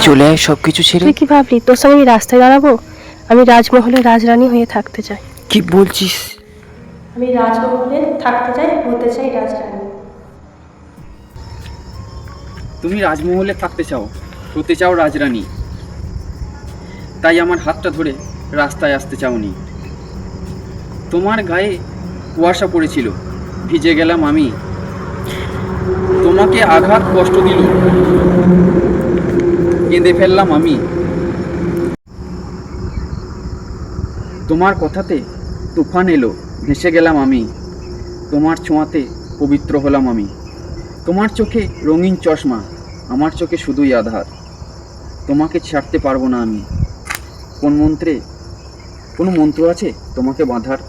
চলে আয় সবকিছু ছেড়ে। তুই কি ভাবলি তোর সঙ্গে আমি রাস্তায় দাঁড়াবো? আমি রাজমহলে রাজরানী হয়ে থাকতে চাই। কি বলছিস? আমি রাজমহলে থাকতে চাই, হতে চাই রাজরানী। তুমি রাজমহলে থাকতে চাও, হতে চাও রাজরানী, তাই আমার হাতটা ধরে রাস্তায় আসতে চাওনি। তোমার গায়ে কুয়াশা পড়েছিল, ভিজে গেলাম আমি। তোমাকে আঘাত কষ্ট দিল, কেঁদে ফেললাম আমি। তোমার কথাতে তুফান এলো, ভেসে গেলাম আমি। তোমার ছোঁয়াতে পবিত্র হলাম আমি। তোমার চোখে রঙিন চশমা, আমার চোখে শুধুই আধার। তোমাকে ছাড়তে পারবো না আমি। কোনো মন্ত্র আছে তোমাকে বাঁধার?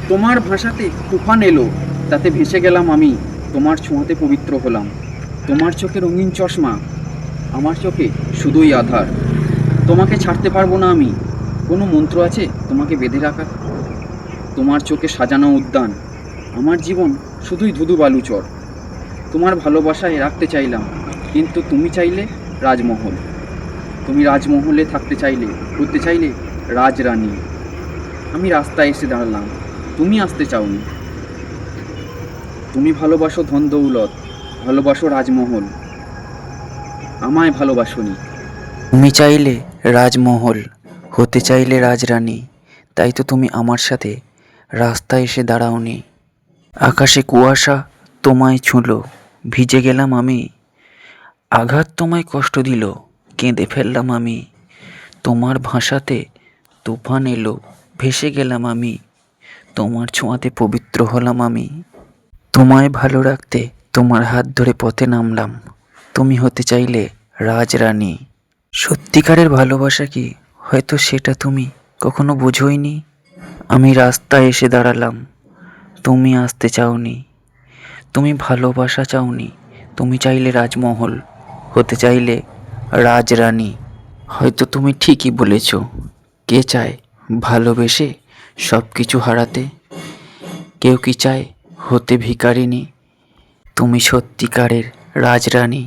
তোমার ভাষাতে তুফান এলো, তাতে ভেসে গেলাম আমি। তোমার ছোঁয়াতে পবিত্র হলাম। তোমার চোখে রঙিন চশমা, আমার চোখে শুধুই আধার। তোমাকে ছাড়তে পারবো না আমি। কোনো মন্ত্র আছে তোমাকে বেঁধে রাখার? তোমার চোখে সাজানো উদ্যান, আমার জীবন শুধুই ধুধু বালুচর। তোমার ভালোবাসায় রাখতে চাইলাম, কিন্তু তুমি চাইলে রাজমহল। তুমি রাজমহলে থাকতে চাইলে, হতে চাইলে রাজরানী। আমি রাস্তায় এসে দাঁড়ালাম, তুমি আসতে চাওনি। তুমি ভালোবাসো ধন দৌলত, ভালোবাসো রাজমহল, আমায় ভালোবাসোনি। তুমি চাইলে রাজমহল, হতে চাইলে রাজরানী, তাই তো তুমি আমার সাথে রাস্তায় এসে দাঁড়াওনি। আকাশে কুয়াশা তোমায় ছুঁলো, ভিজে গেলাম আমি। আঘাত তোমায় কষ্ট দিল, কেঁদে ফেললাম আমি। তোমার ভাষাতে তুফান এলো, ভেসে গেলাম আমি। তোমার ছোঁয়াতে পবিত্র হলাম আমি। তোমায় ভালো রাখতে তোমার হাত ধরে পথে নামলাম। তুমি হতে চাইলে রাজরানী। সত্যিকারের ভালোবাসা কি, হয়তো সেটা তুমি কখনো বোঝোইনি। আমি রাস্তায় এসে দাঁড়ালাম, তুমি আসতে চাওনি। তুমি ভালোবাসা চাওনি, তুমি চাইলে রাজমহল, হতে চাইলে রাজরানী। হয়তো তুমি ঠিকই বলেছ, কে চায় ভালোবেসে সব কিছু হারাতে? কেউ কি চায় হতে ভিখারিনী? তুমি সত্যিকারের রাজরানী।